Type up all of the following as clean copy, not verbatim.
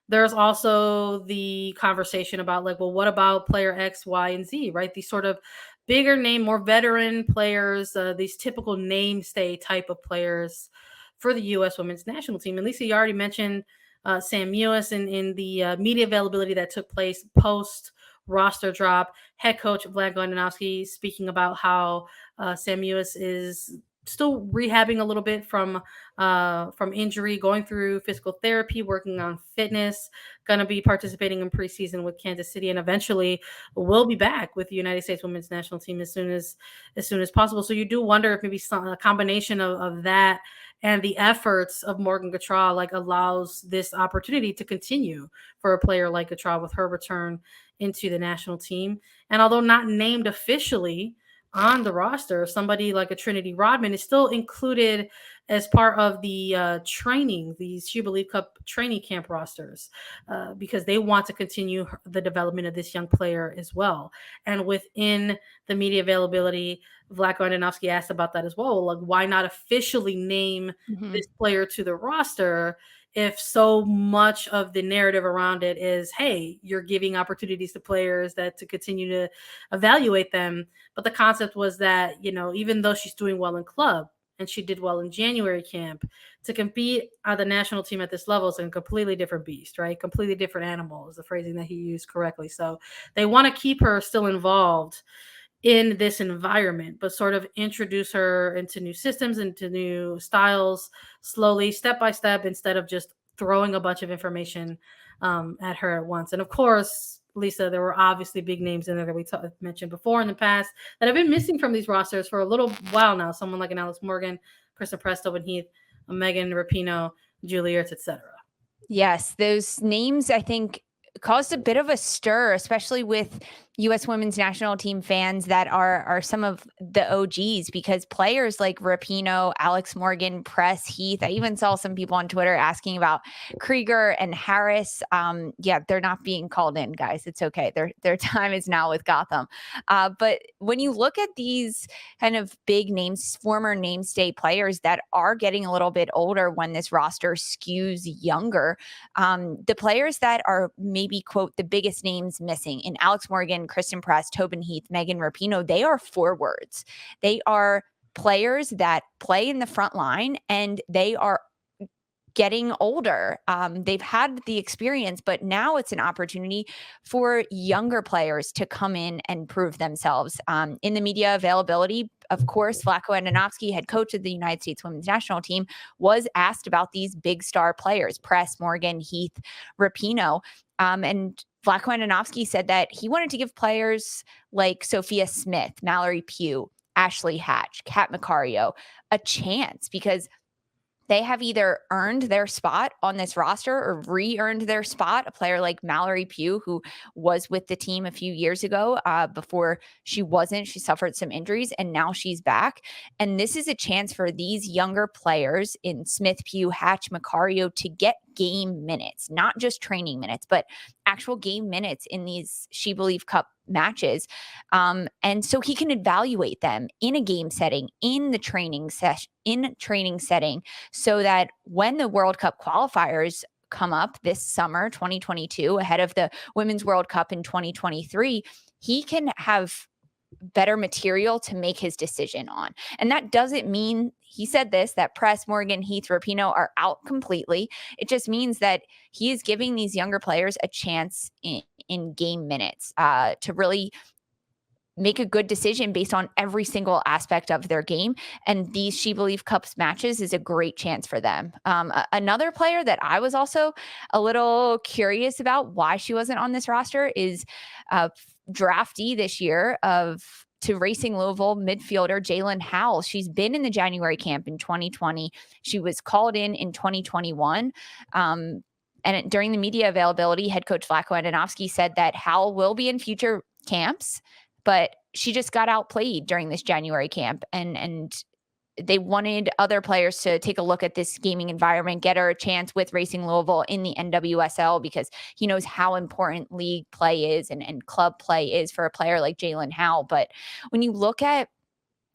there's also the conversation about like, well, what about player X, Y, and Z, right? These sort of bigger name, more veteran players, these typical namestay type of players for the U.S. women's national team. And Lisa, you already mentioned Sam Mewis in the media availability that took place post roster drop. Head coach Vlatko Andonovski speaking about how Sam Mewis is still rehabbing a little bit from injury, going through physical therapy, working on fitness, going to be participating in preseason with Kansas City, and eventually will be back with the United States Women's National Team as soon as possible. So you do wonder if maybe a combination of that and the efforts of Morgan Gautrat like allows this opportunity to continue for a player like Gautrat with her return into the national team. And although not named officially on the roster, somebody like a Trinity Rodman is still included as part of the training, these She Believe Cup training camp rosters, because they want to continue the development of this young player as well. And within the media availability, Vlatko Andonovski asked about that as well. Like, why not officially name Mhm. this player to the roster if so much of the narrative around it is, hey, you're giving opportunities to players that to continue to evaluate them. But the concept was that, even though she's doing well in club and she did well in January camp, to compete on the national team at this level is a completely different beast, right? Completely different animal is the phrasing that he used correctly. So they want to keep her still involved in this environment, but sort of introduce her into new systems, into new styles, slowly, step by step, instead of just throwing a bunch of information at her at once. And of course, Lisa, there were obviously big names in there that we mentioned before in the past that have been missing from these rosters for a little while now. Someone like an Alex Morgan, Kristen Presto and Heath, Megan Rapinoe, Julie Ertz, etc. Yes, those names, I think, caused a bit of a stir, especially with U.S. Women's National Team fans that are some of the OGs, because players like Rapinoe, Alex Morgan, Press, Heath. I even saw some people on Twitter asking about Krieger and Harris. Yeah, they're not being called in, guys. It's okay. Their time is now with Gotham. But when you look at these kind of big names, former namestay players that are getting a little bit older when this roster skews younger, the players that are maybe, quote, the biggest names missing in Alex Morgan, Kristen Press, Tobin Heath, Megan Rapinoe, they are forwards. They are players that play in the front line, and they are getting older. They've had the experience, but now it's an opportunity for younger players to come in and prove themselves. In the media availability, of course, Vlatko Andonovski, head coach of the United States Women's National Team, was asked about these big star players, Press, Morgan, Heath, Rapinoe. And Vlatko Andonovski said that he wanted to give players like Sophia Smith, Mallory Pugh, Ashley Hatch, Kat Macario a chance, because they have either earned their spot on this roster or re-earned their spot. A player like Mallory Pugh, who was with the team a few years ago, before she wasn't, she suffered some injuries and now she's back. And this is a chance for these younger players in Smith, Pugh, Hatch, Macario to get game minutes, not just training minutes, but actual game minutes in these She Believe Cup matches. And so he can evaluate them in a game setting, in the training setting, so that when the World Cup qualifiers come up this summer, 2022, ahead of the Women's World Cup in 2023, he can have better material to make his decision on. And that doesn't mean, he said this, that Press, Morgan, Heath, Rapinoe are out completely. It just means that he is giving these younger players a chance in game minutes to really make a good decision based on every single aspect of their game. And these She Believe Cups matches is a great chance for them. Another player that I was also a little curious about why she wasn't on this roster is draftee this year to Racing Louisville midfielder Jalen Howell. She's been in the January camp in 2020. She was called in 2021. And during the media availability, head coach Vlatko Andonovski said that Howell will be in future camps, but she just got outplayed during this January camp. And they wanted other players to take a look at this gaming environment, get her a chance with Racing Louisville in the NWSL, because he knows how important league play is and club play is for a player like Jalen Howell. But when you look at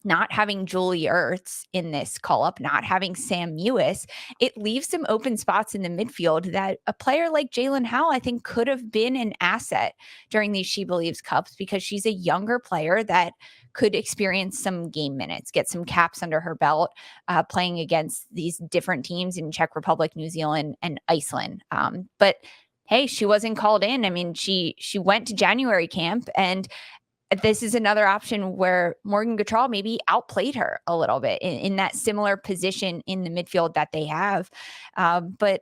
not having Julie Ertz in this call-up, not having Sam Mewis, it leaves some open spots in the midfield that a player like Jalen Howell, I think, could have been an asset during these She Believes Cups, because she's a younger player that could experience some game minutes, get some caps under her belt, playing against these different teams in Czech Republic, New Zealand, and Iceland. But hey, she wasn't called in. I mean, she went to January camp, and this is another option where Morgan Gautral maybe outplayed her a little bit in that similar position in the midfield that they have. But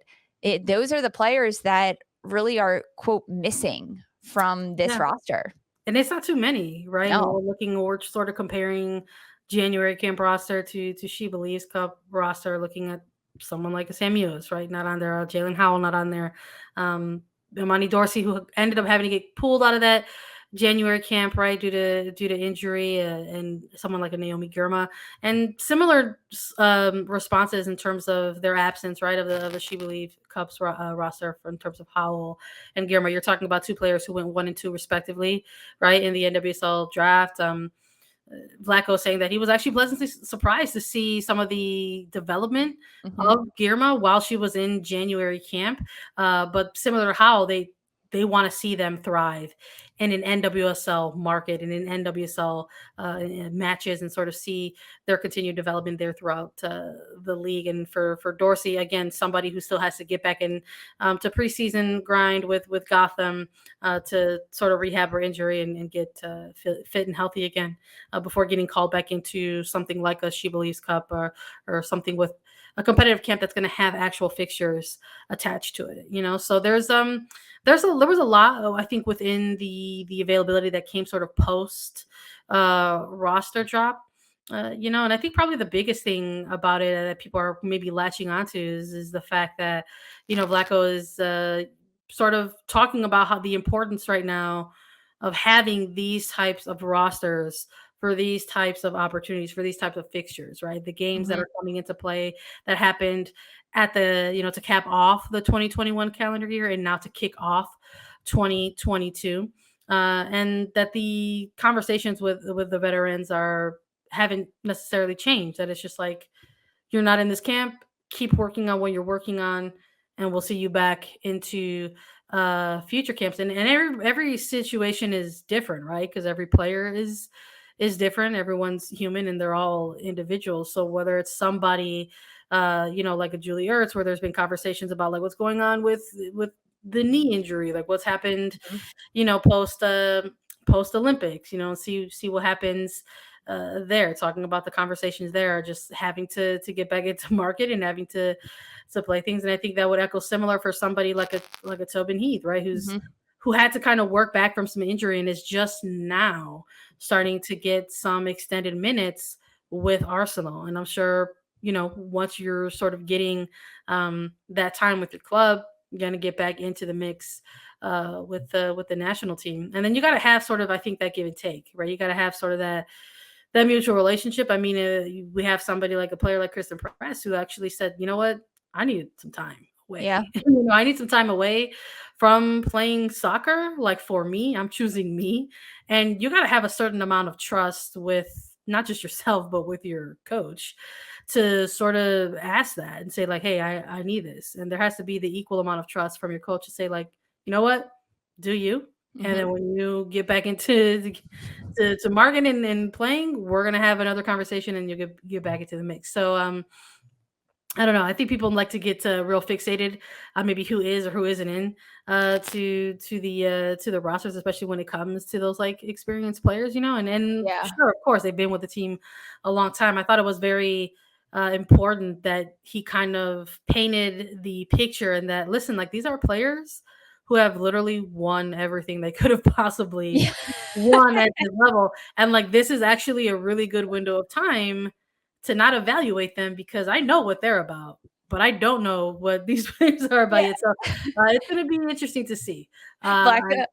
those are the players that really are, quote, missing from this roster. And it's not too many, right? No. We're sort of comparing January camp roster to She Believes Cup roster, looking at someone like a Sam Mewis, right? Not on there. Jalen Howell, not on there. Imani Dorsey, who ended up having to get pulled out of that January camp, right, due to injury, and someone like a Naomi Girma, and similar responses in terms of their absence, right, of the She Believe Cups roster in terms of Howell and Girma. You're talking about two players who went 1 and 2 respectively, right, in the NWSL draft. Vlatko saying that he was actually pleasantly surprised to see some of the development of Girma while she was in January camp. But similar to Howell, they want to see them thrive in an NWSL market and in NWSL matches, and sort of see their continued development there throughout the league. And for Dorsey, again, somebody who still has to get back in to preseason grind with Gotham to sort of rehab her injury and get fit and healthy again before getting called back into something like a She Believes Cup or something with a competitive camp that's going to have actual fixtures attached to it, So there was a lot, I think, within the availability that came sort of post roster drop, and I think probably the biggest thing about it that people are maybe latching onto is the fact that, Vlatko is sort of talking about how the importance right now of having these types of rosters for these types of opportunities, for these types of fixtures, right? The games that are coming into play that happened at the, to cap off the 2021 calendar year and now to kick off 2022. And that the conversations with the veterans haven't necessarily changed. That it's just like, you're not in this camp, keep working on what you're working on, and we'll see you back into future camps. And every situation is different, right? Because every player is different. Everyone's human and they're all individuals. So whether it's somebody like a Julie Ertz, where there's been conversations about like what's going on with the knee injury, like what's happened, post Olympics, see what happens there. Talking about the conversations there, just having to get back into market and having to play things. And I think that would echo similar for somebody like a Tobin Heath, right? Who had to kind of work back from some injury and is just now starting to get some extended minutes with Arsenal. And I'm sure, once you're sort of getting that time with your club, you're going to get back into the mix with the national team. And then you got to have sort of, I think, that give and take, right? You got to have sort of that mutual relationship. I mean, we have somebody like a player like Kristen Press who actually said, you know what, I need some time away. Yeah. I need some time away from playing soccer. Like for me, I'm choosing me. And you got to have a certain amount of trust with not just yourself, but with your coach to sort of ask that and say like, hey, I need this. And there has to be the equal amount of trust from your coach to say like, you know what, do you? And then when you get back into to marketing and playing, we're going to have another conversation and you'll get back into the mix. So, I don't know. I think people like to get real fixated on maybe who is or who isn't in to the rosters, especially when it comes to those like experienced players, and sure, of course, they've been with the team a long time. I thought it was very important that he kind of painted the picture and that, listen, like these are players who have literally won everything they could have possibly won at this level. And like, this is actually a really good window of time to not evaluate them because I know what they're about, but I don't know what these players are about yet. So it's going to be interesting to see. Vlatko